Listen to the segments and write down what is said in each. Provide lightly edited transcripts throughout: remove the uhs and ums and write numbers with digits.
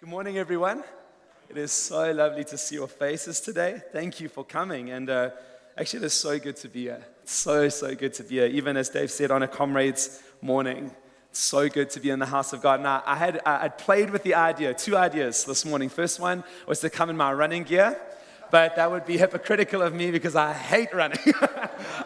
Good morning, everyone. It is so lovely to see your faces today. Thank you for coming. And actually, it is so good to be here. It's so good to be here. Even as Dave said, on a comrade's morning, it's so good to be in the house of God. Now, I'd played with the idea, two ideas this morning. First one was to come in my running gear, but that would be hypocritical of me because I hate running.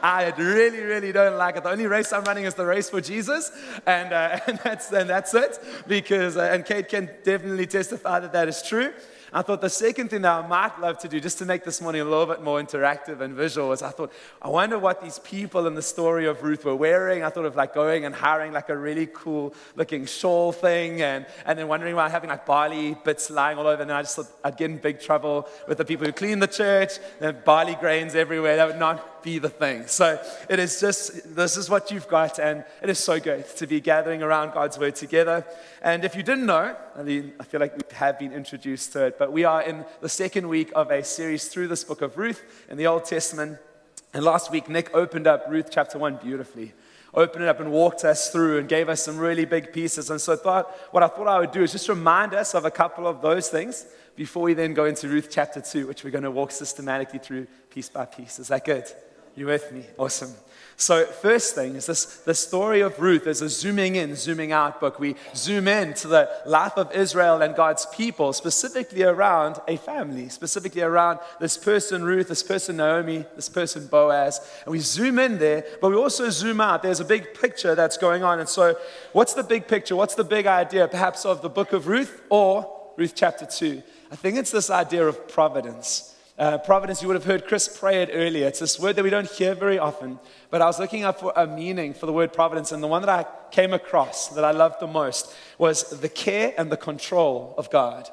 I really don't like it. The only race I'm running is the race for Jesus, and that's it. Because and Kate can definitely testify that is true. I thought the second thing that I might love to do, just to make this morning a little bit more interactive and visual, was I wonder what these people in the story of Ruth were wearing. I thought of like going and hiring like a really cool looking shawl thing, and then wondering about having like barley bits lying all over. And then I just thought I'd get in big trouble with the people who clean the church. There are barley grains everywhere. That would not be the thing. So it is just, this is what you've got, and it is so good to be gathering around God's word together. And if you didn't know, I feel like we have been introduced to it, but we are in the second week of a series through this book of Ruth in the Old Testament. And last week, Nick opened up Ruth chapter 1 beautifully. Opened it up and walked us through and gave us some really big pieces. And so what I thought I would do is just remind us of a couple of those things before we then go into Ruth chapter 2, which we're going to walk systematically through piece by piece. Is that good? You with me? Awesome. So first thing is the story of Ruth is a zooming in, zooming out book. We zoom in to the life of Israel and God's people, specifically around a family, specifically around this person Ruth, this person Naomi, this person Boaz. And we zoom in there, but we also zoom out. There's a big picture that's going on. And so what's the big picture? What's the big idea, perhaps, of the book of Ruth or Ruth chapter 2? I think it's this idea of providence. Providence, you would have heard Chris pray it earlier. It's this word that we don't hear very often, but I was looking up for a meaning for the word providence, and the one that I came across that I loved the most was the care and the control of God.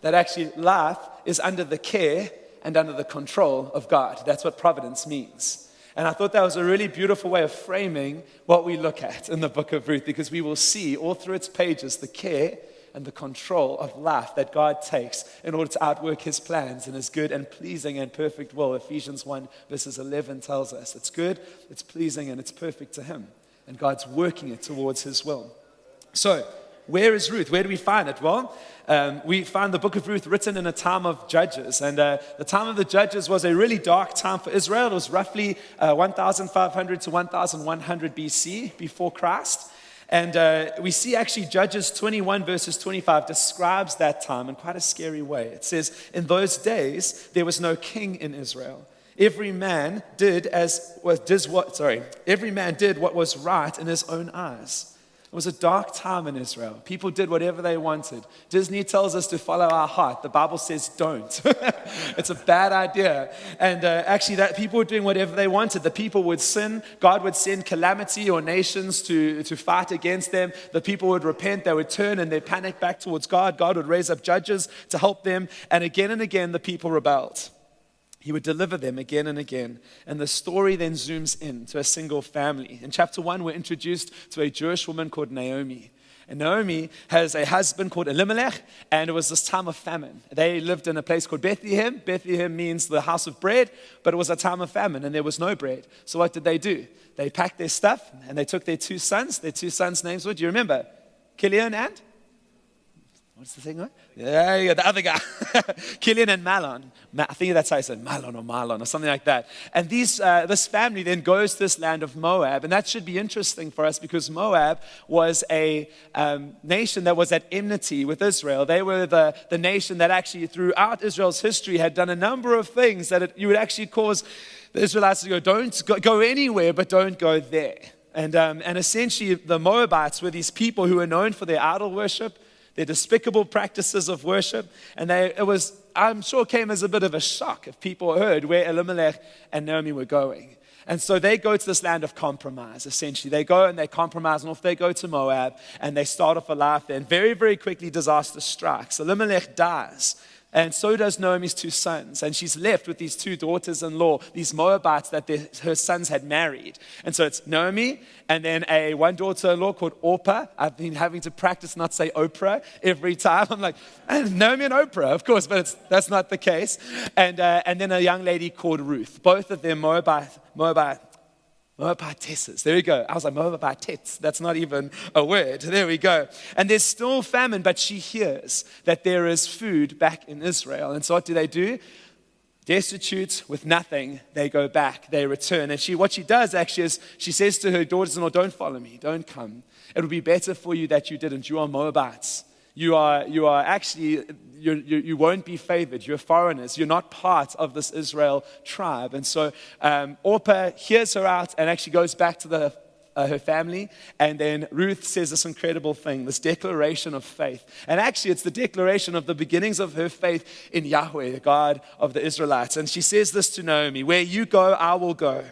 That actually life is under the care and under the control of God. That's what providence means. And I thought that was a really beautiful way of framing what we look at in the book of Ruth, because we will see all through its pages the care and the control of life that God takes in order to outwork his plans and his good and pleasing and perfect will. Ephesians 1 verses 11 tells us it's good, it's pleasing, and it's perfect to him. And God's working it towards his will. So, where is Ruth? Where do we find it? Well, we find the book of Ruth written in a time of Judges. And the time of the Judges was a really dark time for Israel. It was roughly 1,500 to 1,100 BC, before Christ. And we see actually Judges 21 verses 25 describes that time in quite a scary way. It says, in those days, there was no king in Israel. Every man did what was right in his own eyes. It was a dark time in Israel. People did whatever they wanted. Disney tells us to follow our heart. The Bible says don't. It's a bad idea. And actually, that people were doing whatever they wanted. The people would sin. God would send calamity or nations to fight against them. The people would repent. They would turn and they'd panic back towards God. God would raise up judges to help them. And again, the people rebelled. He would deliver them again and again. And the story then zooms in to a single family. In chapter 1, we're introduced to a Jewish woman called Naomi. And Naomi has a husband called Elimelech, and it was this time of famine. They lived in a place called Bethlehem. Bethlehem means the house of bread, but it was a time of famine, and there was no bread. So what did they do? They packed their stuff, and they took their two sons. Their two sons' names were, do you remember? Killian and? What's the thing, right? Yeah, the other guy. Killian and Mahlon. I think that's how I said, Mahlon or something like that. And this family then goes to this land of Moab. And that should be interesting for us because Moab was a nation that was at enmity with Israel. They were the nation that actually throughout Israel's history had done a number of things that you would actually cause the Israelites to go, don't go anywhere, but don't go there. And essentially the Moabites were these people who were known for their idol worship, their despicable practices of worship, and I'm sure came as a bit of a shock if people heard where Elimelech and Naomi were going. And so they go to this land of compromise, essentially. They go and they compromise, and off they go to Moab, and they start off a life there. And very, very quickly, disaster strikes. Elimelech dies. And so does Naomi's two sons. And she's left with these two daughters-in-law, these Moabites that her sons had married. And so it's Naomi and then one daughter-in-law called Orpah. I've been having to practice not say Oprah every time. I'm like, Naomi and Oprah, of course, but that's not the case. And then a young lady called Ruth. Both of them Moabite Moabitesses. There we go. I was like, Moabites. That's not even a word. There we go. And there's still famine, but she hears that there is food back in Israel. And so what do? Destitute with nothing, they go back, they return. And what she does actually is she says to her daughters-in-law, don't follow me, don't come. It would be better for you that you didn't. You are Moabites. You won't be favored. You're foreigners. You're not part of this Israel tribe. And so Orpah hears her out and actually goes back to her family. And then Ruth says this incredible thing, this declaration of faith. And actually, it's the declaration of the beginnings of her faith in Yahweh, the God of the Israelites. And she says this to Naomi, where you go, I will go.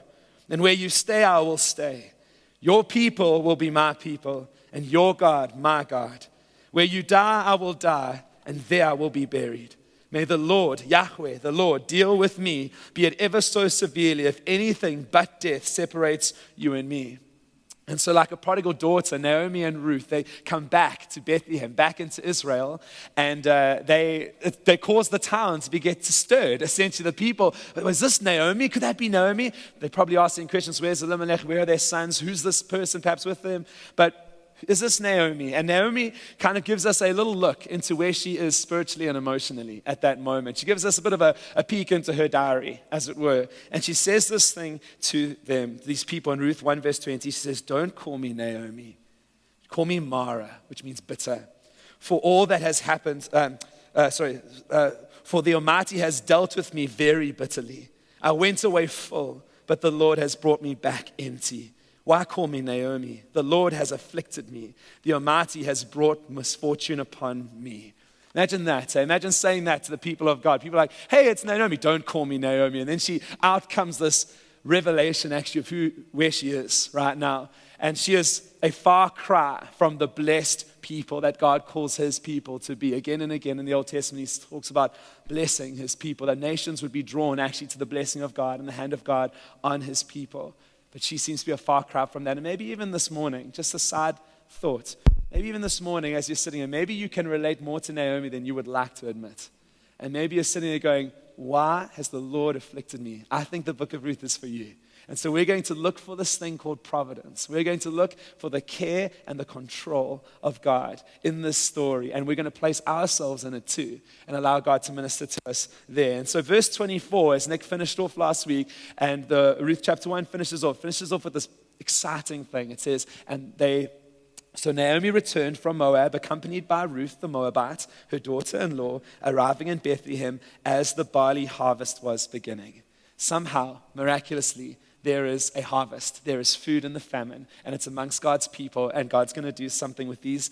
And where you stay, I will stay. Your people will be my people, and your God, my God. Where you die, I will die, and there I will be buried. May the Lord, Yahweh, the Lord, deal with me, be it ever so severely, if anything but death separates you and me. And so like a prodigal daughter, Naomi and Ruth, they come back to Bethlehem, back into Israel, and they cause the town to get stirred. Essentially, the people, was this Naomi? Could that be Naomi? They're probably asking questions, where's Elimelech? Where are their sons? Who's this person perhaps with them? But is this Naomi? And Naomi kind of gives us a little look into where she is spiritually and emotionally at that moment. She gives us a bit of a peek into her diary, as it were. And she says this thing to them, these people in Ruth 1 verse 20. She says, don't call me Naomi. Call me Mara, which means bitter. For all that has happened, for the Almighty has dealt with me very bitterly. I went away full, but the Lord has brought me back empty. Why call me Naomi? The Lord has afflicted me. The Almighty has brought misfortune upon me. Imagine that. Imagine saying that to the people of God. People are like, hey, it's Naomi. Don't call me Naomi. And then out comes this revelation actually of where she is right now. And she is a far cry from the blessed people that God calls his people to be. Again and again in the Old Testament, he talks about blessing his people, that nations would be drawn actually to the blessing of God and the hand of God on his people. But she seems to be a far cry from that. And maybe even this morning, just a side thought, maybe even this morning as you're sitting here, maybe you can relate more to Naomi than you would like to admit. And maybe you're sitting there going, why has the Lord afflicted me? I think the book of Ruth is for you. And so we're going to look for this thing called providence. We're going to look for the care and the control of God in this story. And we're going to place ourselves in it too and allow God to minister to us there. And so verse 24, as Nick finished off last week, and the Ruth chapter 1 finishes off with this exciting thing. It says, So Naomi returned from Moab, accompanied by Ruth the Moabite, her daughter-in-law, arriving in Bethlehem as the barley harvest was beginning. Somehow, miraculously, there is a harvest. There is food in the famine, and it's amongst God's people, and God's going to do something with these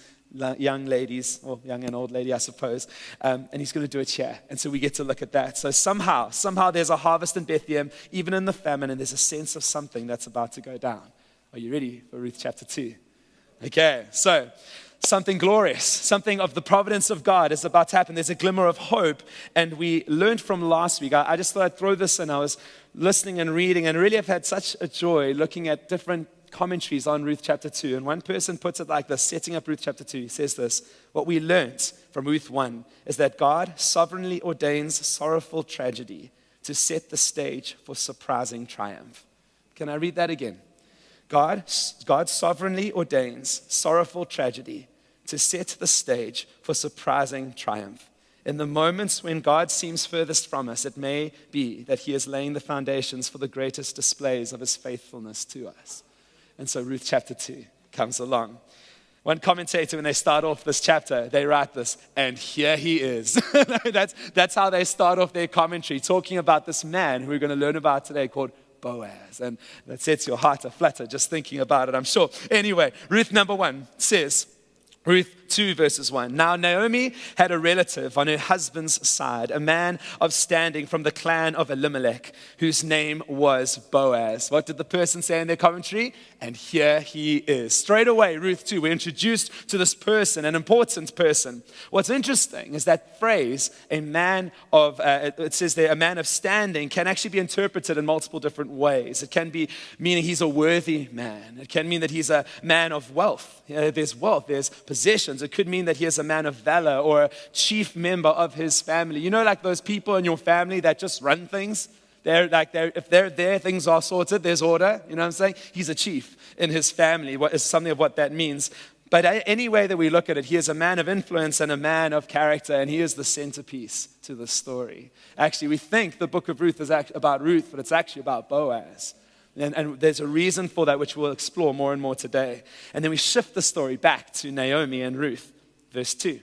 young ladies, or young and old lady, I suppose, and he's going to do it here. And so we get to look at that. So somehow there's a harvest in Bethlehem, even in the famine, and there's a sense of something that's about to go down. Are you ready for Ruth chapter 2? Okay, so something glorious, something of the providence of God is about to happen. There's a glimmer of hope, and we learned from last week. I just thought I'd throw this in. I was listening and reading, and really I've had such a joy looking at different commentaries on Ruth chapter 2. And one person puts it like this, setting up Ruth chapter 2. He says this, what we learned from Ruth 1 is that God sovereignly ordains sorrowful tragedy to set the stage for surprising triumph. Can I read that again? God sovereignly ordains sorrowful tragedy to set the stage for surprising triumph. In the moments when God seems furthest from us, it may be that he is laying the foundations for the greatest displays of his faithfulness to us. And so Ruth chapter 2 comes along. One commentator, when they start off this chapter, they write this, and here he is. That's how they start off their commentary, talking about this man who we're going to learn about today called Boaz. And that sets your heart aflutter just thinking about it, I'm sure. Anyway, Ruth number 1 says, Ruth 2 verses 1. Now Naomi had a relative on her husband's side, a man of standing from the clan of Elimelech, whose name was Boaz. What did the person say in their commentary? And here he is. Straight away, Ruth 2, we're introduced to this person, an important person. What's interesting is that phrase, a man of, it says there, a man of standing, can actually be interpreted in multiple different ways. It can be meaning he's a worthy man. It can mean that he's a man of wealth. There's wealth, there's possessions. It could mean that he is a man of valor or a chief member of his family. You know, like those people in your family that just run things. If they're there, things are sorted, there's order. You know what I'm saying? He's a chief in his family, what is something of what that means. But any way that we look at it, he is a man of influence and a man of character, and he is the centerpiece to the story. Actually, we think the book of Ruth is about Ruth, but it's actually about Boaz. And there's a reason for that, which we'll explore more and more today. And then we shift the story back to Naomi and Ruth, verse 2.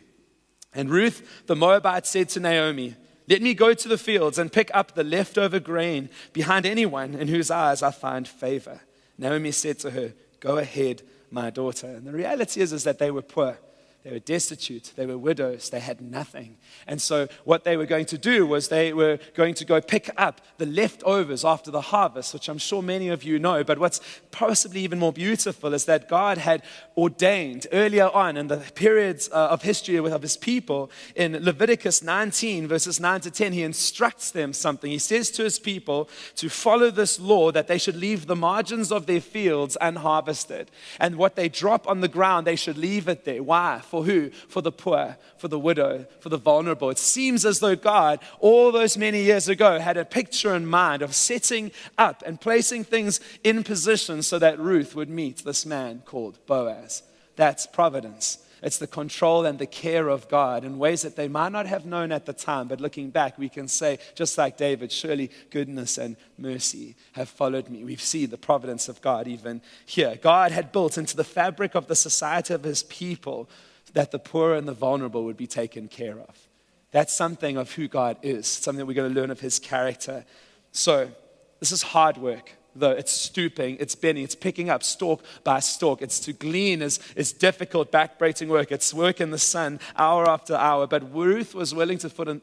And Ruth, the Moabite, said to Naomi, "Let me go to the fields and pick up the leftover grain behind anyone in whose eyes I find favor." Naomi said to her, "Go ahead, my daughter." And the reality is that they were poor. They were destitute. They were widows. They had nothing. And so what they were going to do was they were going to go pick up the leftovers after the harvest, which I'm sure many of you know. But what's possibly even more beautiful is that God had ordained earlier on in the periods of history of his people, in Leviticus 19, verses 9 to 10, he instructs them something. He says to his people to follow this law that they should leave the margins of their fields unharvested. And what they drop on the ground, they should leave it there. Why? For who? For the poor, for the widow, for the vulnerable. It seems as though God, all those many years ago, had a picture in mind of setting up and placing things in position so that Ruth would meet this man called Boaz. That's providence. It's the control and the care of God in ways that they might not have known at the time. But looking back, we can say, just like David, surely goodness and mercy have followed me. We see the providence of God even here. God had built into the fabric of the society of his people that the poor and the vulnerable would be taken care of. That's something of who God is, something that we're going to learn of his character. So this is hard work, though. It's stooping, it's bending, it's picking up stalk by stalk. It's to glean is difficult, backbreaking work. It's work in the sun, hour after hour. But Ruth was willing to put in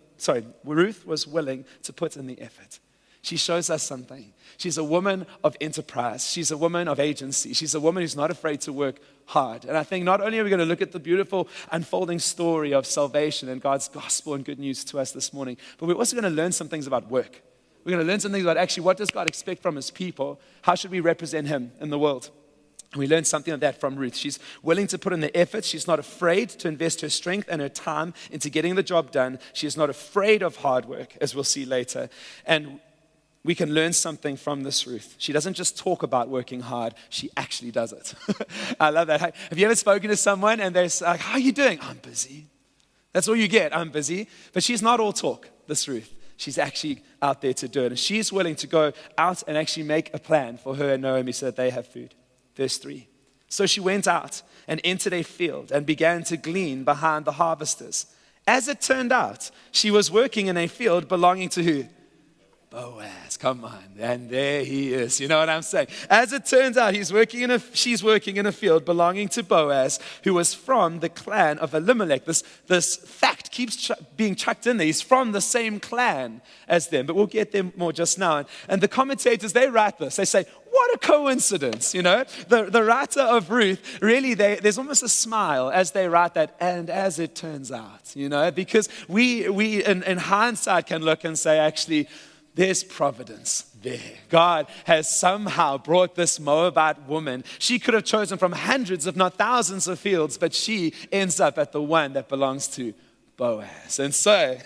the effort. She shows us something. She's a woman of enterprise. She's a woman of agency. She's a woman who's not afraid to work hard. And I think not only are we going to look at the beautiful unfolding story of salvation and God's gospel and good news to us this morning, but we're also going to learn some things about work. We're going to learn some things about actually what does God expect from his people? How should we represent him in the world? And we learned something of that from Ruth. She's willing to put in the effort. She's not afraid to invest her strength and her time into getting the job done. She is not afraid of hard work, as we'll see later. And we can learn something from this Ruth. She doesn't just talk about working hard, she actually does it. I love that. Have you ever spoken to someone and they're like, "How are you doing?" "I'm busy." That's all you get, "I'm busy." But she's not all talk, this Ruth. She's actually out there to do it. And she's willing to go out and actually make a plan for her and Naomi so that they have food. Verse 3. So she went out and entered a field and began to glean behind the harvesters. As it turned out, she was working in a field belonging to who? Boaz, come on, and there he is. You know what I'm saying? As it turns out, she's working in a field belonging to Boaz, who was from the clan of Elimelech. This fact keeps being chucked in there. He's from the same clan as them, but we'll get them more just now. And the commentators, they write this. They say, what a coincidence, you know? The writer of Ruth, really, there's almost a smile as they write that, and as it turns out, you know? Because we in hindsight can look and say, actually, there's providence there. God has somehow brought this Moabite woman. She could have chosen from hundreds, if not thousands of fields, but she ends up at the one that belongs to Boaz. And so,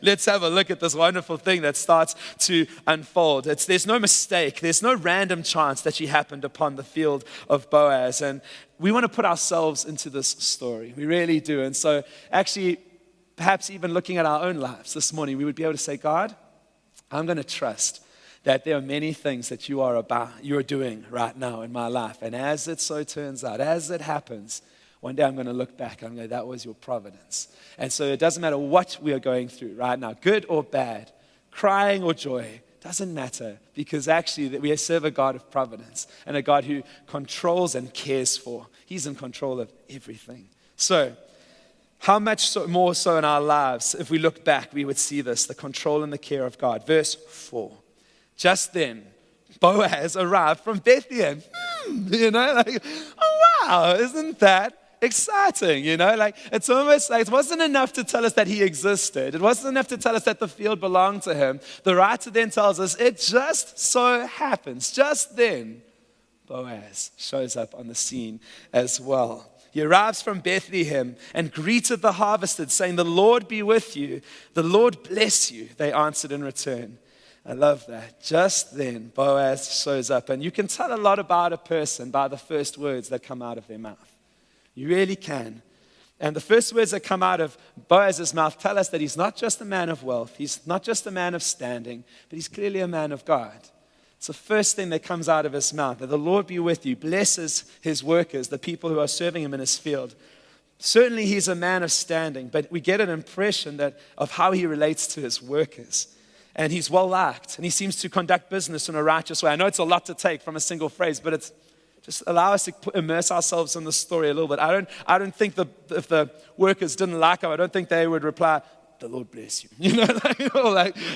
let's have a look at this wonderful thing that starts to unfold. There's no mistake. There's no random chance that she happened upon the field of Boaz. And we want to put ourselves into this story. We really do. And so, actually, perhaps even looking at our own lives this morning, we would be able to say, God, I'm going to trust that there are many things that you're doing right now in my life. And as it so turns out, as it happens, one day I'm going to look back and go, that was your providence. And so it doesn't matter what we are going through right now, good or bad, crying or joy, doesn't matter, because actually we serve a God of providence and a God who controls and cares for. He's in control of everything. So, how much more so in our lives, if we look back, we would see this, the control and the care of God. Verse 4. Just then, Boaz arrived from Bethlehem. You know, like, oh wow, isn't that exciting? You know, like it's almost like it wasn't enough to tell us that he existed. It wasn't enough to tell us that the field belonged to him. The writer then tells us it just so happens, just then, Boaz shows up on the scene as well. He arrives from Bethlehem and greeted the harvesters, saying, "The Lord be with you. The Lord bless you," they answered in return. I love that. Just then, Boaz shows up. And you can tell a lot about a person by the first words that come out of their mouth. You really can. And the first words that come out of Boaz's mouth tell us that he's not just a man of wealth. He's not just a man of standing, but he's clearly a man of God. It's the first thing that comes out of his mouth, that the Lord be with you, blesses his workers, the people who are serving him in his field. Certainly he's a man of standing, but we get an impression of how he relates to his workers. And he's well-liked, and he seems to conduct business in a righteous way. I know it's a lot to take from a single phrase, but it's just allow us to immerse ourselves in the story a little bit. I don't think if the workers didn't like him, I don't think they would reply, "The Lord bless you,"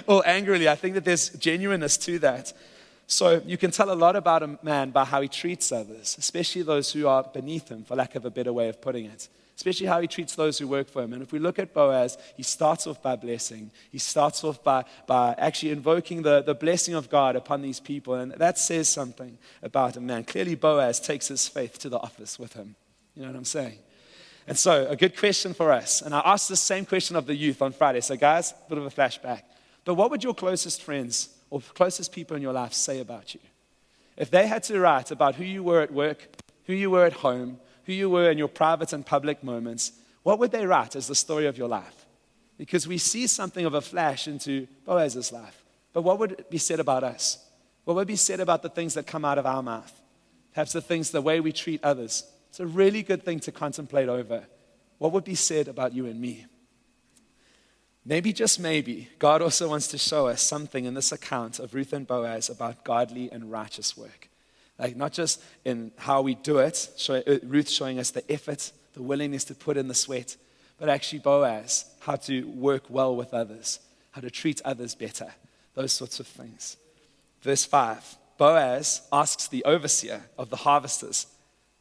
or angrily. I think that there's genuineness to that. So you can tell a lot about a man by how he treats others, especially those who are beneath him, for lack of a better way of putting it. Especially how he treats those who work for him. And if we look at Boaz, he starts off by blessing. He starts off by actually invoking the blessing of God upon these people. And that says something about a man. Clearly, Boaz takes his faith to the office with him. You know what I'm saying? And so, a good question for us. And I asked the same question of the youth on Friday. So guys, a bit of a flashback. But what would your closest friends or closest people in your life say about you? If they had to write about who you were at work, who you were at home, who you were in your private and public moments, what would they write as the story of your life? Because we see something of a flash into Boaz's life. But what would be said about us? What would be said about the things that come out of our mouth? Perhaps the way we treat others. It's a really good thing to contemplate over. What would be said about you and me? Maybe, just maybe, God also wants to show us something in this account of Ruth and Boaz about godly and righteous work. Like not just in how we do it, Ruth showing us the effort, the willingness to put in the sweat, but actually Boaz, how to work well with others, how to treat others better, those sorts of things. Verse 5, Boaz asks the overseer of the harvesters,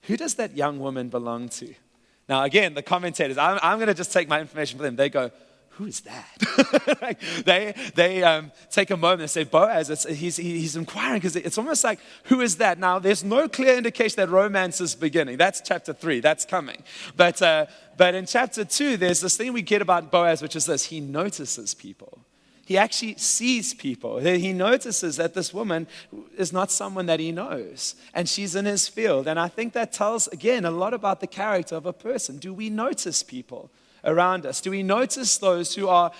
"Who does that young woman belong to?" Now again, the commentators, I'm going to just take my information for them. They go, "Who is that?" they take a moment and say, Boaz, he's inquiring because it's almost like, who is that? Now, there's no clear indication that romance is beginning. That's chapter 3. That's coming. But in chapter 2, there's this thing we get about Boaz, which is this. He notices people. He actually sees people. He notices that this woman is not someone that he knows, and she's in his field. And I think that tells, again, a lot about the character of a person. Do we notice people around us? Do we notice those who are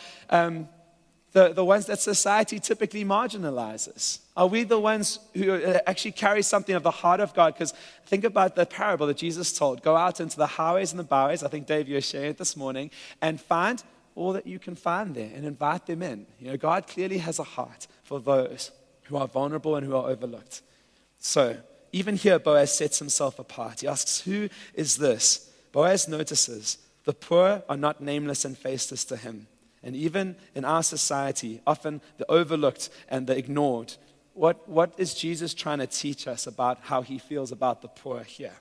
the ones that society typically marginalizes? Are we the ones who actually carry something of the heart of God? Because think about the parable that Jesus told. Go out into the highways and the byways, I think, Dave, you were sharing it this morning, and find all that you can find there and invite them in. You know, God clearly has a heart for those who are vulnerable and who are overlooked. So even here, Boaz sets himself apart. He asks, "Who is this?" Boaz notices the poor are not nameless and faceless to him. And even in our society, often the overlooked and the ignored. What is Jesus trying to teach us about how he feels about the poor here?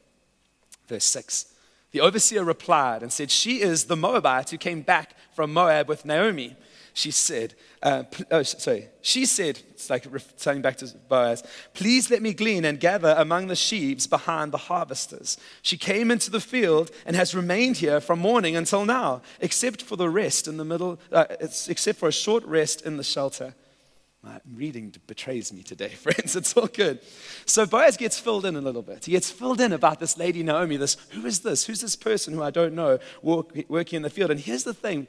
Verse 6. The overseer replied and said, "She is the Moabite who came back from Moab with Naomi." She said, it's like turning back to Boaz, "Please let me glean and gather among the sheaves behind the harvesters. She came into the field and has remained here from morning until now, except for a short rest in the shelter." My reading betrays me today, friends. It's all good. So Boaz gets filled in a little bit. He gets filled in about this lady Naomi, who is this? Who's this person who I don't know working in the field? And here's the thing.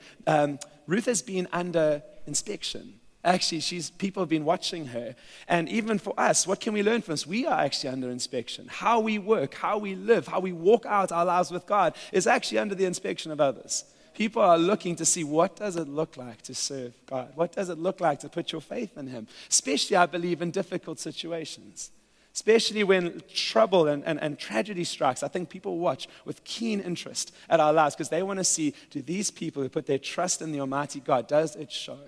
Ruth has been under inspection. Actually, people have been watching her. And even for us, what can we learn from this? We are actually under inspection. How we work, how we live, how we walk out our lives with God is actually under the inspection of others. People are looking to see, what does it look like to serve God? What does it look like to put your faith in him? Especially, I believe, in difficult situations. Especially when trouble and tragedy strikes. I think people watch with keen interest at our lives because they want to see, do these people who put their trust in the Almighty God, does it show?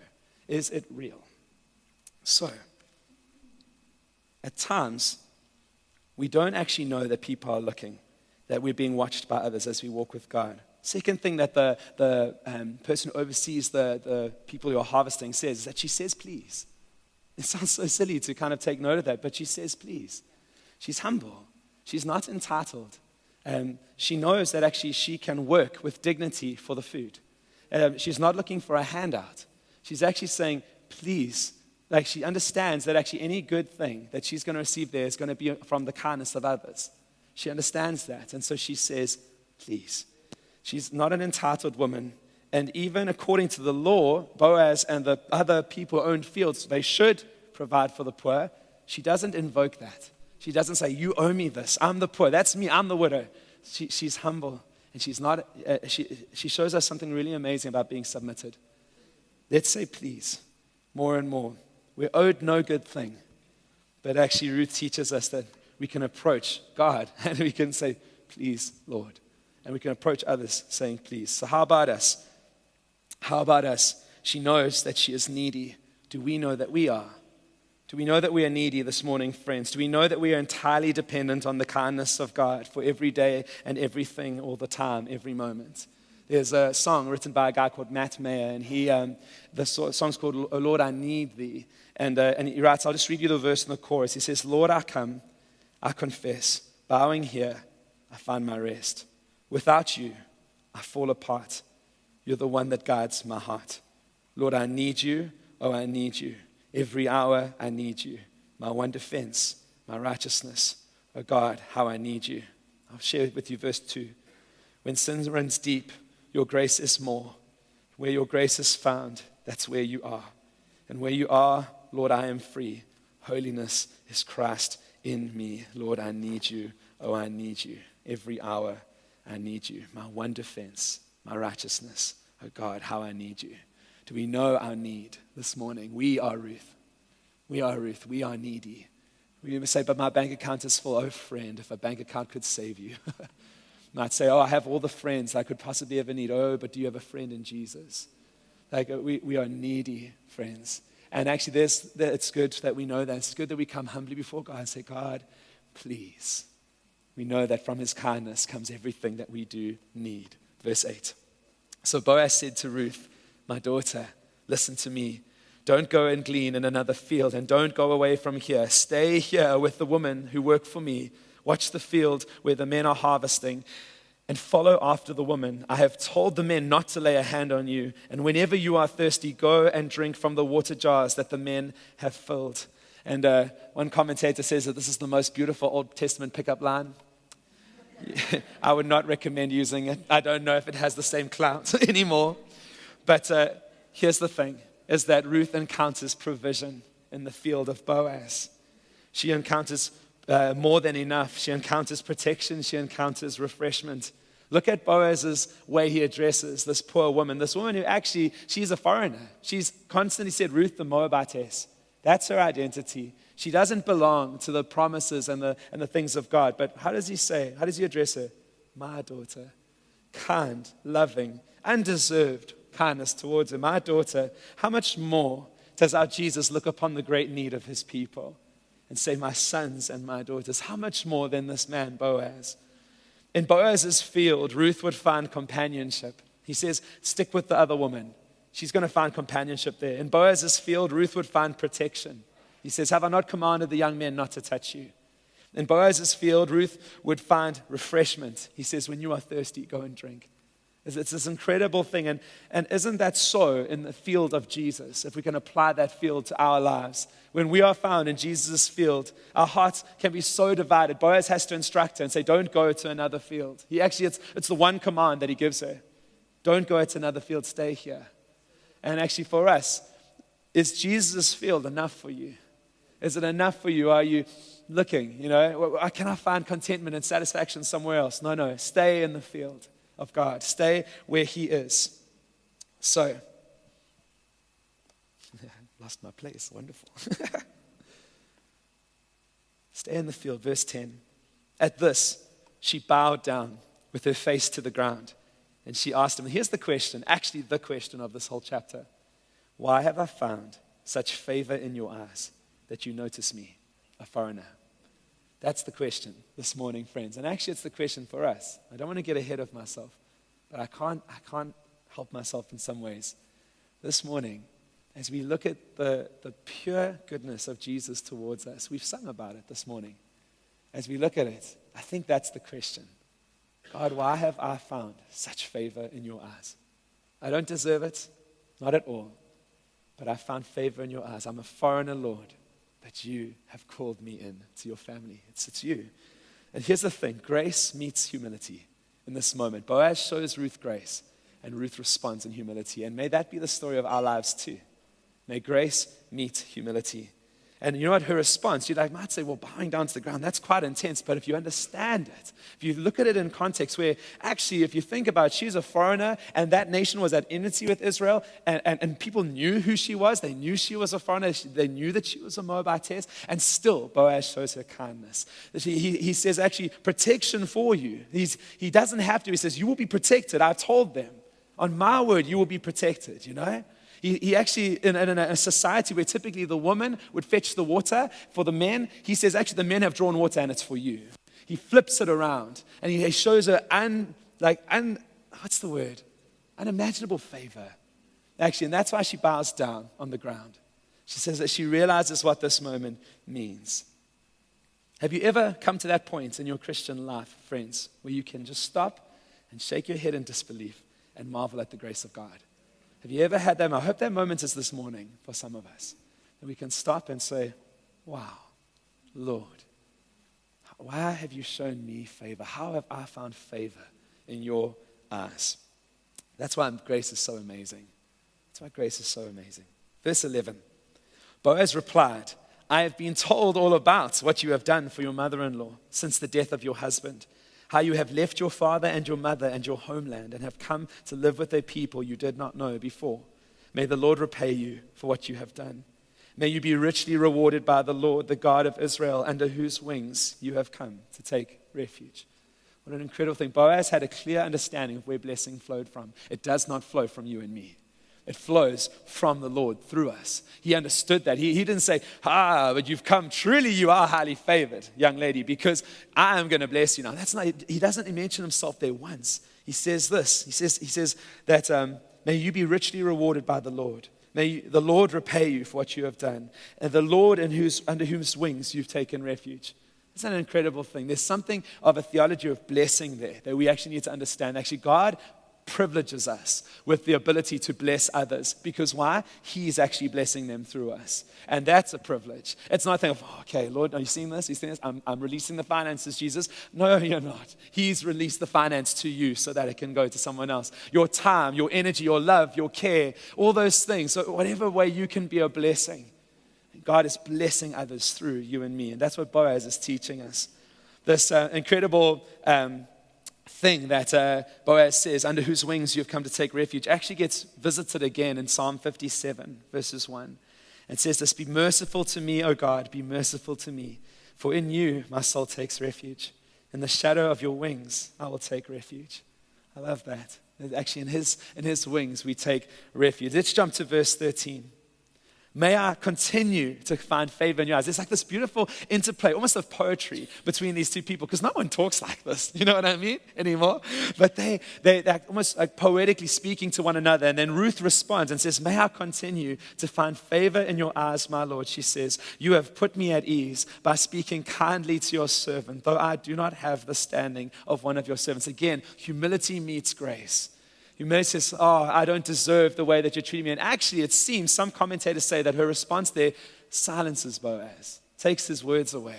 Is it real? So, at times, we don't actually know that people are looking, that we're being watched by others as we walk with God. Second thing that the person who oversees the people who are harvesting says is that she says, "Please." It sounds so silly to kind of take note of that, but she says, "Please." She's humble. She's not entitled. She knows that actually she can work with dignity for the food. She's not looking for a handout. She's actually saying, "Please, Like she understands that actually any good thing that she's going to receive there is going to be from the kindness of others. She understands that. And so she says, please. She's not an entitled woman. And even according to the law, Boaz and the other people who owned fields, they should provide for the poor. She doesn't invoke that. She doesn't say, you owe me this. I'm the poor. That's me. I'm the widow. She's humble. And she's not. She shows us something really amazing about being submitted. Let's say please more and more. We're owed no good thing. But actually Ruth teaches us that we can approach God and we can say, please, Lord. And we can approach others saying, please. So how about us? How about us? She knows that she is needy. Do we know that we are? Do we know that we are needy this morning, friends? Do we know that we are entirely dependent on the kindness of God for every day and everything, all the time, every moment? There's a song written by a guy called Matt Mayer, and the song's called "Oh Lord, I Need Thee." And he writes, I'll just read you the verse in the chorus. He says, Lord, I come, I confess, bowing here, I find my rest. Without you, I fall apart. You're the one that guides my heart. Lord, I need you, oh, I need you. Every hour, I need you. My one defense, my righteousness. Oh God, how I need you. I'll share with you verse 2. When sin runs deep, your grace is more. Where your grace is found, that's where you are. And where you are, Lord, I am free. Holiness is Christ in me. Lord, I need you. Oh, I need you. Every hour, I need you. My one defense, my righteousness. Oh God, how I need you. Do we know our need this morning? We are Ruth. We are Ruth. We are needy. We say, but my bank account is full. Oh, friend, if a bank account could save you. Might say, oh, I have all the friends I could possibly ever need. Oh, but do you have a friend in Jesus? Like we are needy friends. And actually, it's good that we know that. It's good that we come humbly before God and say, God, please. We know that from his kindness comes everything that we do need. Verse 8. So Boaz said to Ruth, my daughter, listen to me. Don't go and glean in another field, and don't go away from here. Stay here with the women who work for me. Watch the field where the men are harvesting, and follow after the woman. I have told the men not to lay a hand on you, and whenever you are thirsty, go and drink from the water jars that the men have filled. And one commentator says that this is the most beautiful Old Testament pickup line. I would not recommend using it. I don't know if it has the same clout anymore. But here's the thing, is that Ruth encounters provision in the field of Boaz. She encounters more than enough. She encounters protection. She encounters refreshment. Look at Boaz's way he addresses this poor woman. This woman who actually, she's a foreigner. She's constantly said, Ruth the Moabitess. That's her identity. She doesn't belong to the promises and the things of God. But how does he say? How does he address her? My daughter. Kind, loving, undeserved kindness towards her. My daughter, how much more does our Jesus look upon the great need of his people and say, my sons and my daughters? How much more than this man, Boaz? In Boaz's field, Ruth would find companionship. He says, stick with the other woman. She's going to find companionship there. In Boaz's field, Ruth would find protection. He says, have I not commanded the young men not to touch you? In Boaz's field, Ruth would find refreshment. He says, when you are thirsty, go and drink. It's this incredible thing. And isn't that so in the field of Jesus, if we can apply that field to our lives? When we are found in Jesus' field, our hearts can be so divided. Boaz has to instruct her and say, don't go to another field. It's the one command that he gives her. Don't go to another field, stay here. And actually for us, is Jesus' field enough for you? Is it enough for you? Are you looking, can I find contentment and satisfaction somewhere else? No, stay in the field of God. Stay where he is. So, lost my place. Wonderful. Stay in the field. Verse 10. At this, she bowed down with her face to the ground. And she asked him, here's the question, actually the question of this whole chapter. Why have I found such favor in your eyes that you notice me, a foreigner? That's the question this morning, friends. And actually, it's the question for us. I don't want to get ahead of myself, but I can't help myself in some ways. This morning, as we look at the pure goodness of Jesus towards us, we've sung about it this morning. As we look at it, I think that's the question. God, why have I found such favor in your eyes? I don't deserve it, not at all. but I found favor in your eyes. I'm a foreigner, Lord, but you have called me in to your family. It's you. And here's the thing, grace meets humility in this moment. Boaz shows Ruth grace, and Ruth responds in humility. And may that be the story of our lives too. May grace meet humility. And you know what, her response, you might say, well, bowing down to the ground, that's quite intense. But if you understand it, if you look at it in context where actually, if you think about it, she's a foreigner and that nation was at enmity with Israel and people knew who she was. They knew she was a foreigner. They knew that she was a Moabitess. And still, Boaz shows her kindness. He says, actually, protection for you. He doesn't have to. He says, you will be protected. I told them. On my word, you will be protected, you know. He actually, in a society where typically the woman would fetch the water for the men, he says, actually, the men have drawn water and it's for you. He flips it around and he shows her what's the word? Unimaginable favor. Actually, and that's why she bows down on the ground. She says that she realizes what this moment means. Have you ever come to that point in your Christian life, friends, where you can just stop and shake your head in disbelief and marvel at the grace of God? Have you ever had that? I hope that moment is this morning for some of us. That we can stop and say, wow, Lord, why have you shown me favor? How have I found favor in your eyes? That's why grace is so amazing. That's why grace is so amazing. Verse 11, Boaz replied, I have been told all about what you have done for your mother-in-law since the death of your husband. How you have left your father and your mother and your homeland and have come to live with a people you did not know before. May the Lord repay you for what you have done. May you be richly rewarded by the Lord, the God of Israel, under whose wings you have come to take refuge. What an incredible thing. Boaz had a clear understanding of where blessing flowed from. It does not flow from you and me. It flows from the Lord through us. He understood that. He didn't say, but you've come. Truly you are highly favored, young lady, because I am going to bless you now. That's not. He doesn't mention himself there once. He says this. He says that may you be richly rewarded by the Lord. May the Lord repay you for what you have done. And the Lord under whose wings you've taken refuge. It's an incredible thing. There's something of a theology of blessing there that we actually need to understand. Actually, God privileges us with the ability to bless others. Because why? He's actually blessing them through us. And that's a privilege. It's not thinking, okay, Lord, are you seeing this? You seeing this? I'm releasing the finances, Jesus. No, you're not. He's released the finance to you so that it can go to someone else. Your time, your energy, your love, your care, all those things. So whatever way you can be a blessing, God is blessing others through you and me. And that's what Boaz is teaching us. This incredible thing that Boaz says, under whose wings you've come to take refuge, actually gets visited again in Psalm 57, verses 1. It says this, be merciful to me, O God, be merciful to me, for in you my soul takes refuge. In the shadow of your wings I will take refuge. I love that. Actually, in his wings we take refuge. Let's jump to verse 13. May I continue to find favor in your eyes. There's like this beautiful interplay, almost of poetry between these two people, because no one talks like this, you know what I mean, anymore? But they're almost like poetically speaking to one another. And then Ruth responds and says, may I continue to find favor in your eyes, my Lord. She says, you have put me at ease by speaking kindly to your servant, though I do not have the standing of one of your servants. Again, humility meets grace. Humility says, I don't deserve the way that you're treating me. And actually, it seems, some commentators say that her response there silences Boaz, takes his words away.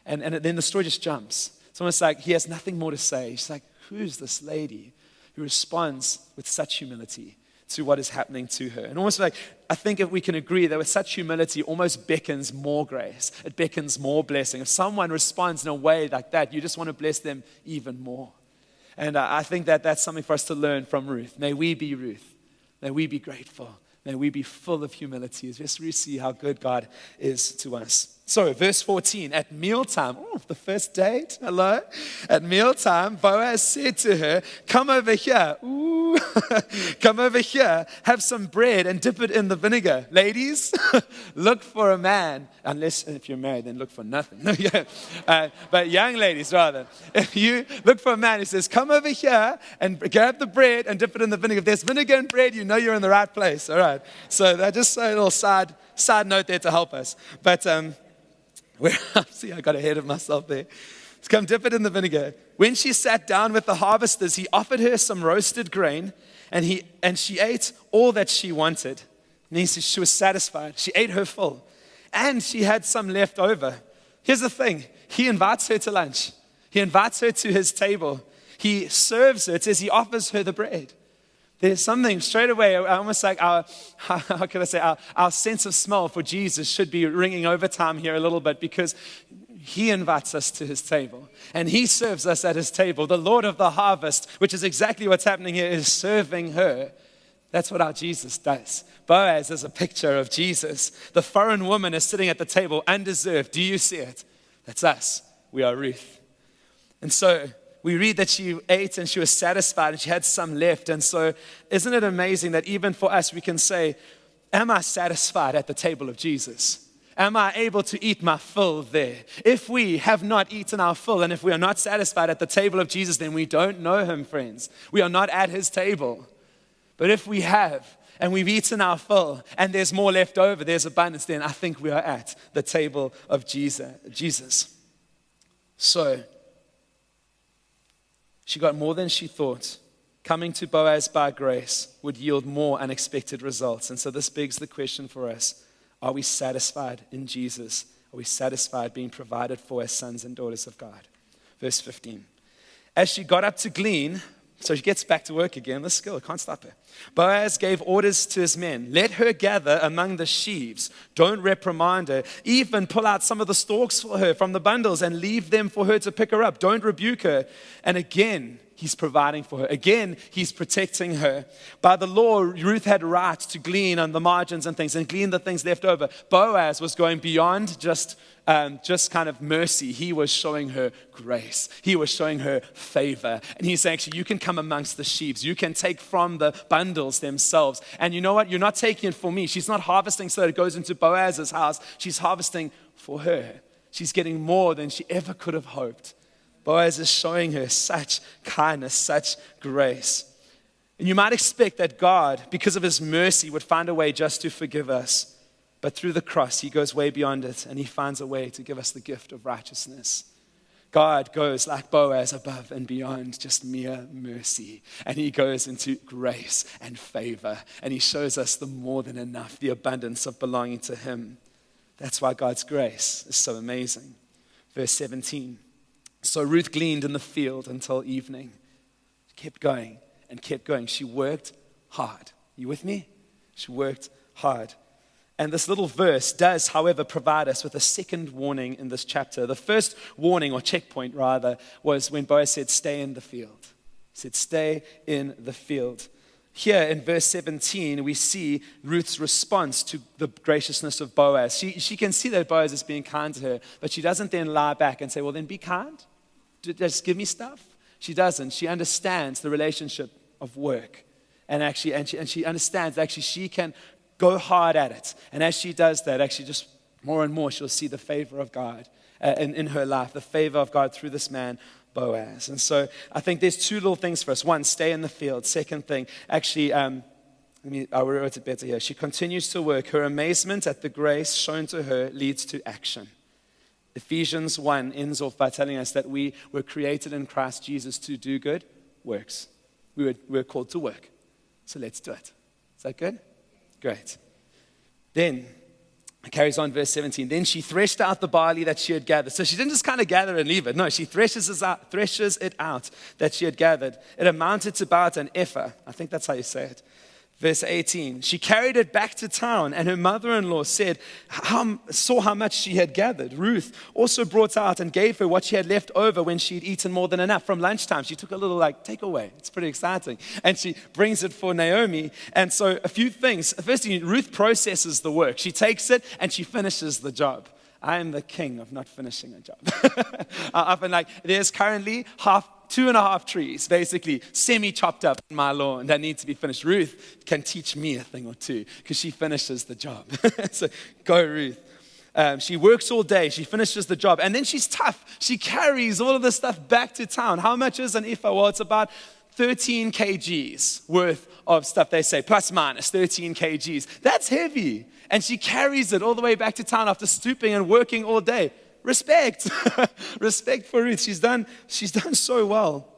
And then the story just jumps. It's almost like he has nothing more to say. She's like, who's this lady who responds with such humility to what is happening to her? And almost like, I think if we can agree that with such humility, almost beckons more grace. It beckons more blessing. If someone responds in a way like that, you just want to bless them even more. And I think that that's something for us to learn from Ruth. May we be Ruth. May we be grateful. May we be full of humility as we see how good God is to us. So, verse 14, at mealtime, the first date, hello? At mealtime, Boaz said to her, come over here. Ooh, come over here, have some bread and dip it in the vinegar. Ladies, look for a man. Unless, if you're married, then look for nothing. But young ladies, rather, if you look for a man who says, come over here and grab the bread and dip it in the vinegar. If there's vinegar and bread, you know you're in the right place. All right. So that just a little side note there to help us. But, see, I got ahead of myself there. Let's come dip it in the vinegar. When she sat down with the harvesters, he offered her some roasted grain, and she ate all that she wanted. And he says she was satisfied. She ate her full. And she had some left over. Here's the thing. He invites her to lunch. He invites her to his table. He serves her. It says he offers her the bread. There's something straight away, almost like our sense of smell for Jesus should be ringing overtime here a little bit, because he invites us to his table and he serves us at his table. The Lord of the harvest, which is exactly what's happening here, is serving her. That's what our Jesus does. Boaz is a picture of Jesus. The foreign woman is sitting at the table, undeserved. Do you see it? That's us. We are Ruth. And so we read that she ate and she was satisfied and she had some left. And so isn't it amazing that even for us we can say, am I satisfied at the table of Jesus? Am I able to eat my fill there? If we have not eaten our fill and if we are not satisfied at the table of Jesus, then we don't know him, friends. We are not at his table. But if we have, and we've eaten our fill, and there's more left over, there's abundance, then I think we are at the table of Jesus. So, she got more than she thought. Coming to Boaz by grace would yield more unexpected results. And so this begs the question for us, are we satisfied in Jesus? Are we satisfied being provided for as sons and daughters of God? Verse 15. As she got up to glean, so she gets back to work again. This skill, can't stop her. Boaz gave orders to his men. Let her gather among the sheaves. Don't reprimand her. Even pull out some of the stalks for her from the bundles and leave them for her to pick her up. Don't rebuke her. And again, he's providing for her. Again, he's protecting her. By the law, Ruth had right to glean on the margins and things and glean the things left over. Boaz was going beyond just kind of mercy. He was showing her grace. He was showing her favor. And he's saying, actually, you can come amongst the sheaves. You can take from the bundles themselves. And you know what? You're not taking it for me. She's not harvesting so that it goes into Boaz's house. She's harvesting for her. She's getting more than she ever could have hoped. Boaz is showing her such kindness, such grace. And you might expect that God, because of his mercy, would find a way just to forgive us. But through the cross, he goes way beyond it, and he finds a way to give us the gift of righteousness. God goes like Boaz above and beyond just mere mercy. And he goes into grace and favor, and he shows us the more than enough, the abundance of belonging to him. That's why God's grace is so amazing. Verse 17. So Ruth gleaned in the field until evening. She kept going and kept going. She worked hard. You with me? She worked hard. And this little verse does, however, provide us with a second warning in this chapter. The first warning, or checkpoint rather, was when Boaz said, stay in the field. He said, stay in the field. Here in verse 17, we see Ruth's response to the graciousness of Boaz. She can see that Boaz is being kind to her, but she doesn't then lie back and say, well, then be kind. Just give me stuff. She doesn't. She understands the relationship of work. And she understands that actually she can go hard at it. And as she does that, actually just more and more, she'll see the favor of God in her life, the favor of God through this man, Boaz. And so I think there's two little things for us. One, stay in the field. Second thing, actually, I wrote it better here. She continues to work. Her amazement at the grace shown to her leads to action. Ephesians 1 ends off by telling us that we were created in Christ Jesus to do good works. We're called to work. So let's do it. Is that good? Great. Then, it carries on verse 17. Then she threshed out the barley that she had gathered. So she didn't just kind of gather and leave it. No, she threshes it out that she had gathered. It amounted to about an ephah. I think that's how you say it. Verse 18, she carried it back to town, and her mother-in-law saw how much she had gathered. Ruth also brought out and gave her what she had left over when she'd eaten more than enough. From lunchtime, she took a little takeaway. It's pretty exciting. And she brings it for Naomi. And so a few things. Firstly, Ruth processes the work. She takes it and she finishes the job. I am the king of not finishing a job. I've been there's currently 2.5 trees, basically, semi-chopped up in my lawn that need to be finished. Ruth can teach me a thing or two because she finishes the job. So go, Ruth. She works all day. She finishes the job. And then she's tough. She carries all of this stuff back to town. How much is an ephah? Well, it's about 13 kgs worth of stuff, they say, plus minus 13 kgs. That's heavy. And she carries it all the way back to town after stooping and working all day. Respect. Respect for Ruth. She's done so well.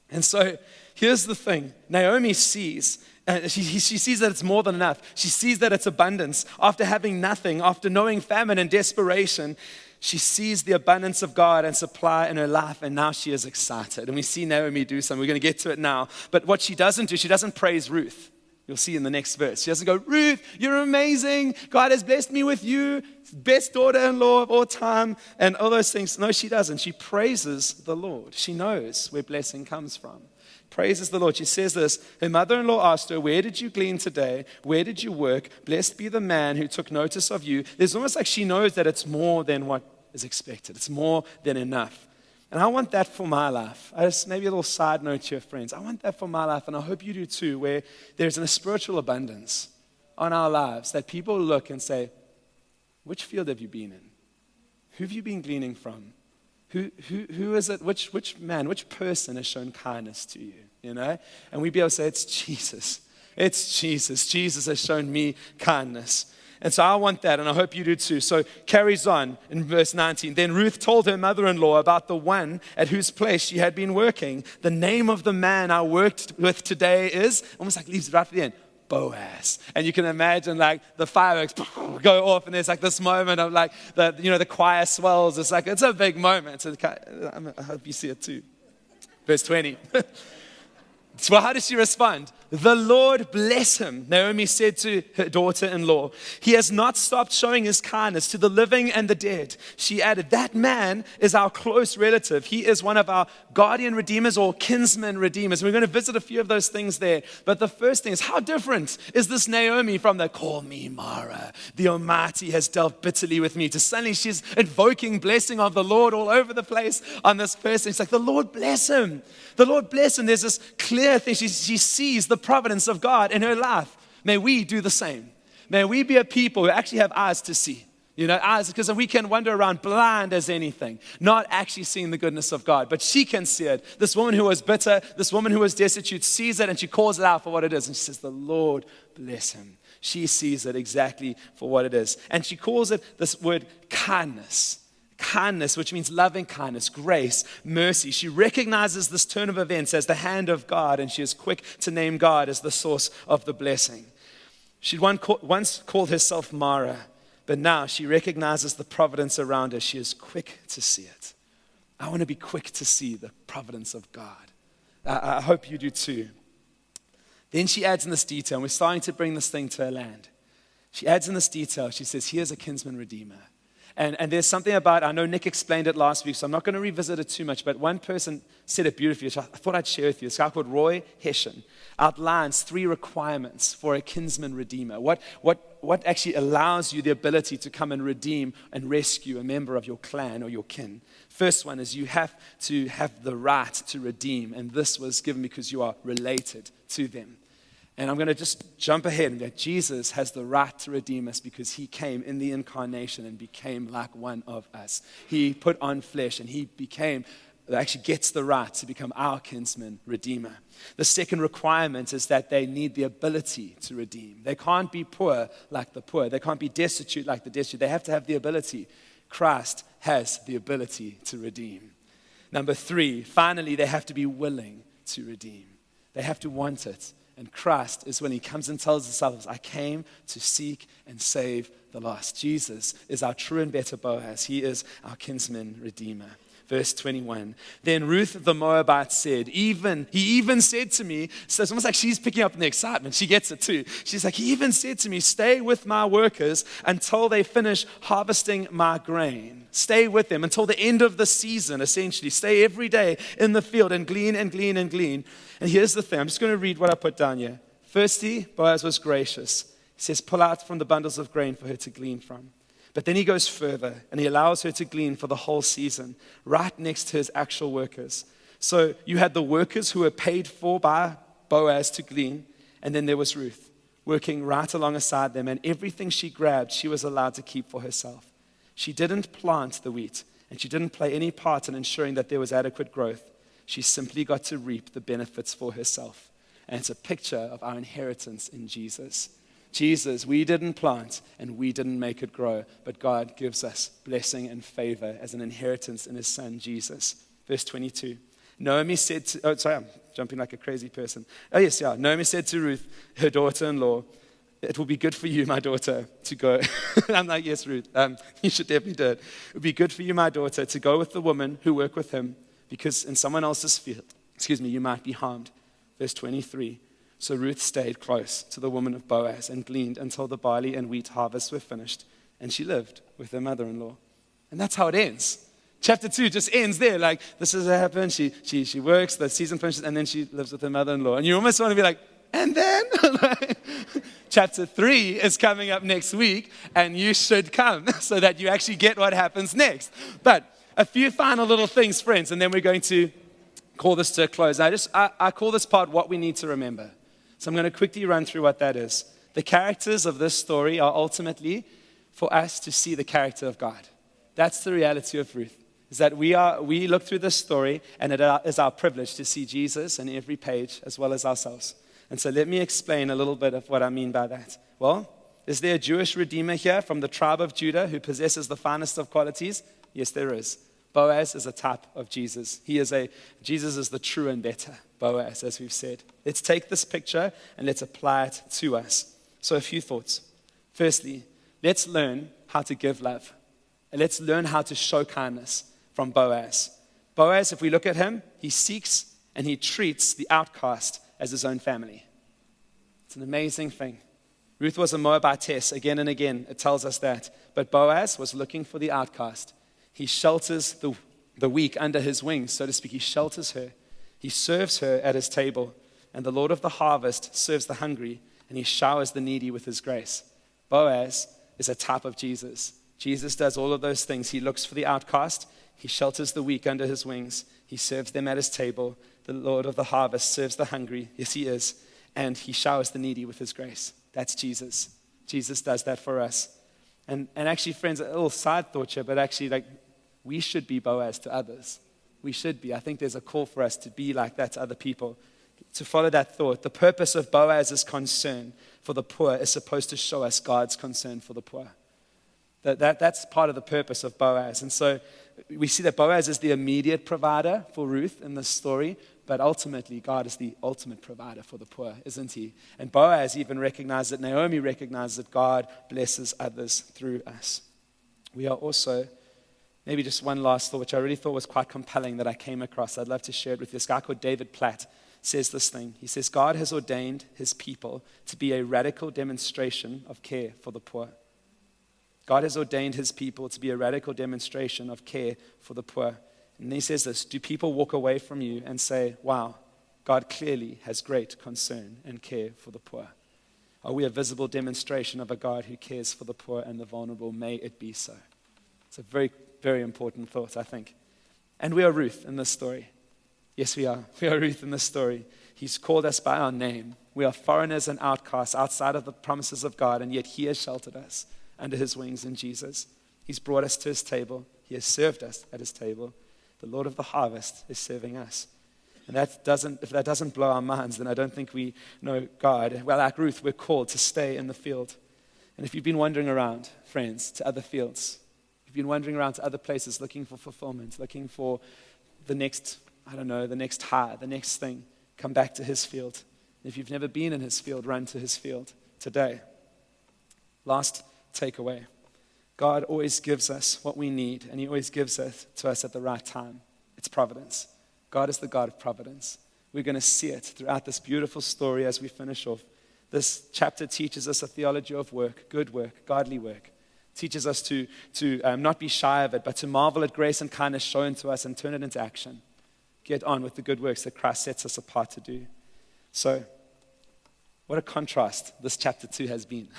And so here's the thing. Naomi sees, she sees that it's more than enough. She sees that it's abundance. After having nothing, after knowing famine and desperation, she sees the abundance of God and supply in her life, and now she is excited. And we see Naomi do something. We're going to get to it now. But what she doesn't do, she doesn't praise Ruth. You'll see in the next verse. She doesn't go, Ruth, you're amazing. God has blessed me with you. Best daughter-in-law of all time, and all those things. No, she doesn't. She praises the Lord. She knows where blessing comes from. Praises the Lord. She says this, her mother-in-law asked her, where did you glean today? Where did you work? Blessed be the man who took notice of you. There's almost like she knows that it's more than what is expected. It's more than enough. And I want that for my life. Maybe a little side note to your friends. I want that for my life, and I hope you do too, where there's a spiritual abundance on our lives that people look and say, which field have you been in? Who have you been gleaning from? Who is it? Which person has shown kindness to you? You know? And we'd be able to say, it's Jesus. It's Jesus. Jesus has shown me kindness. And so I want that, and I hope you do too. So carries on in verse 19. Then Ruth told her mother-in-law about the one at whose place she had been working. The name of the man I worked with today is, almost like leaves it right at the end, Boaz. And you can imagine like the fireworks go off, and there's like this moment of like, the choir swells. It's a big moment. So I hope you see it too. Verse 20. Well, how does she respond? The Lord bless him, Naomi said to her daughter-in-law. He has not stopped showing his kindness to the living and the dead. She added, that man is our close relative. He is one of our guardian redeemers or kinsman redeemers. We're going to visit a few of those things there. But the first thing is, how different is this Naomi from the call me Mara? The Almighty has dealt bitterly with me. To suddenly she's invoking blessing of the Lord all over the place on this person. It's like, the Lord bless him. The Lord bless him. There's this clear thing. She sees the providence of God in her life. May we do the same. May we be a people who actually have eyes to see. Eyes, because we can wander around blind as anything, not actually seeing the goodness of God. But she can see it. This woman who was bitter, this woman who was destitute, sees it, and she calls it out for what it is. And she says, the Lord bless him. She sees it exactly for what it is. And she calls it this word kindness. Kindness, which means loving kindness, grace, mercy. She recognizes this turn of events as the hand of God, and she is quick to name God as the source of the blessing. She'd once called herself Mara, but now she recognizes the providence around her. She is quick to see it. I want to be quick to see the providence of God. I hope you do too. Then she adds in this detail, and we're starting to bring this thing to her land. She adds in this detail, she says, here's a kinsman redeemer. And there's something about, I know Nick explained it last week, so I'm not going to revisit it too much, but one person said it beautifully, which I thought I'd share with you. This guy called Roy Hession outlines 3 requirements for a kinsman redeemer. What actually allows you the ability to come and redeem and rescue a member of your clan or your kin. First one is you have to have the right to redeem, and this was given because you are related to them. And I'm going to just jump ahead and that Jesus has the right to redeem us because he came in the incarnation and became like one of us. He put on flesh and he actually gets the right to become our kinsman redeemer. The second requirement is that they need the ability to redeem. They can't be poor like the poor. They can't be destitute like the destitute. They have to have the ability. Christ has the ability to redeem. Number 3, finally, they have to be willing to redeem. They have to want it. And Christ is when he comes and tells his disciples, I came to seek and save the lost. Jesus is our true and better Boaz. He is our kinsman redeemer. Verse 21. Then Ruth the Moabite said, he even said to me, so it's almost like she's picking up on the excitement. She gets it too. She's like, he even said to me, stay with my workers until they finish harvesting my grain. Stay with them until the end of the season, essentially. Stay every day in the field and glean and glean and glean. And here's the thing. I'm just going to read what I put down here. Firstly, Boaz was gracious. He says, pull out from the bundles of grain for her to glean from. But then he goes further and he allows her to glean for the whole season, right next to his actual workers. So you had the workers who were paid for by Boaz to glean, and then there was Ruth working right alongside them, and everything she grabbed, she was allowed to keep for herself. She didn't plant the wheat, and she didn't play any part in ensuring that there was adequate growth. She simply got to reap the benefits for herself. And it's a picture of our inheritance in Jesus. Jesus, we didn't plant and we didn't make it grow, but God gives us blessing and favor as an inheritance in his son, Jesus. Verse 22. Naomi said to, I'm jumping like a crazy person. Naomi said to Ruth, her daughter-in-law, it will be good for you, my daughter, to go. I'm like, yes, Ruth, you should definitely do it. It would be good for you, my daughter, to go with the women who work with him, because in someone else's field, you might be harmed. Verse 23. So Ruth stayed close to the woman of Boaz and gleaned until the barley and wheat harvests were finished, and she lived with her mother-in-law. And that's how it ends. Chapter 2 just ends there. Like, this has happened. She works, the season finishes, and then she lives with her mother-in-law. And you almost want to be like, and then? Chapter 3 is coming up next week, and you should come so that you actually get what happens next. But a few final little things, friends, and then we're going to call this to a close. I call this part what we need to remember. So I'm going to quickly run through what that is. The characters of this story are ultimately for us to see the character of God. That's the reality of Ruth, is that we look through this story, and it is our privilege to see Jesus in every page as well as ourselves. And so let me explain a little bit of what I mean by that. Well, is there a Jewish redeemer here from the tribe of Judah who possesses the finest of qualities? Yes, there is. Boaz is a type of Jesus. Jesus is the true and better Boaz, as we've said. Let's take this picture and let's apply it to us. So a few thoughts. Firstly, let's learn how to give love. And let's learn how to show kindness from Boaz. Boaz, if we look at him, he seeks and he treats the outcast as his own family. It's an amazing thing. Ruth was a Moabitess, again and again, it tells us that. But Boaz was looking for the outcast. He shelters the weak under his wings, so to speak. He shelters her. He serves her at his table. And the Lord of the harvest serves the hungry, and he showers the needy with his grace. Boaz is a type of Jesus. Jesus does all of those things. He looks for the outcast. He shelters the weak under his wings. He serves them at his table. The Lord of the harvest serves the hungry. Yes, he is. And he showers the needy with his grace. That's Jesus. Jesus does that for us. And actually, friends, a little side thought here, but actually, we should be Boaz to others. We should be. I think there's a call for us to be like that to other people. To follow that thought, the purpose of Boaz's concern for the poor is supposed to show us God's concern for the poor. That's part of the purpose of Boaz. And so we see that Boaz is the immediate provider for Ruth in this story, but ultimately God is the ultimate provider for the poor, isn't he? And Boaz even recognized that, Naomi recognized that God blesses others through us. We are also, maybe just one last thought, which I really thought was quite compelling that I came across. I'd love to share it with you. This guy called David Platt says this thing. He says, God has ordained his people to be a radical demonstration of care for the poor. God has ordained his people to be a radical demonstration of care for the poor. And he says this, do people walk away from you and say, wow, God clearly has great concern and care for the poor? Are we a visible demonstration of a God who cares for the poor and the vulnerable? May it be so. It's a very, very important thought, I think. And we are Ruth in this story. Yes, we are. We are Ruth in this story. He's called us by our name. We are foreigners and outcasts outside of the promises of God, and yet he has sheltered us under his wings in Jesus. He's brought us to his table. He has served us at his table. The Lord of the harvest is serving us. And if that doesn't blow our minds, then I don't think we know God. Well, like Ruth, we're called to stay in the field. And if you've been wandering around, friends, to other fields, you've been wandering around to other places looking for fulfillment, looking for the next, the next high, the next thing, come back to his field. And if you've never been in his field, run to his field today. Last takeaway. God always gives us what we need, and he always gives it to us at the right time. It's providence. God is the God of providence. We're going to see it throughout this beautiful story as we finish off. This chapter teaches us a theology of work, good work, godly work. It teaches us to not be shy of it, but to marvel at grace and kindness shown to us and turn it into action. Get on with the good works that Christ sets us apart to do. So, what a contrast this chapter 2 has been.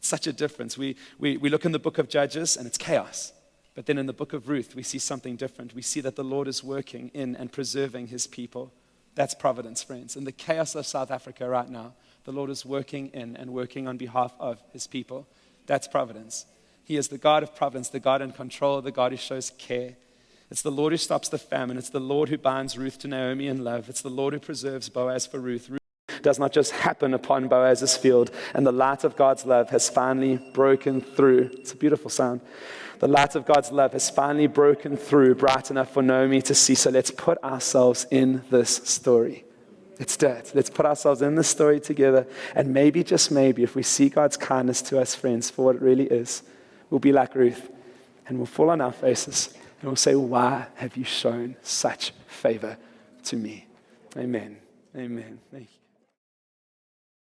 Such a difference. We look in the book of Judges and it's chaos. But then in the book of Ruth, we see something different. We see that the Lord is working in and preserving his people. That's providence, friends. In the chaos of South Africa right now, the Lord is working in and working on behalf of his people. That's providence. He is the God of providence, the God in control, the God who shows care. It's the Lord who stops the famine. It's the Lord who binds Ruth to Naomi in love. It's the Lord who preserves Boaz for Ruth. does not just happen upon Boaz's field, and the light of God's love has finally broken through. It's a beautiful sound. The light of God's love has finally broken through, bright enough for Naomi to see. So let's put ourselves in this story. Let's do it. Let's put ourselves in this story together. And maybe, just maybe, if we see God's kindness to us, friends, for what it really is, we'll be like Ruth, and we'll fall on our faces, and we'll say, why have you shown such favor to me? Amen. Amen. Thank you.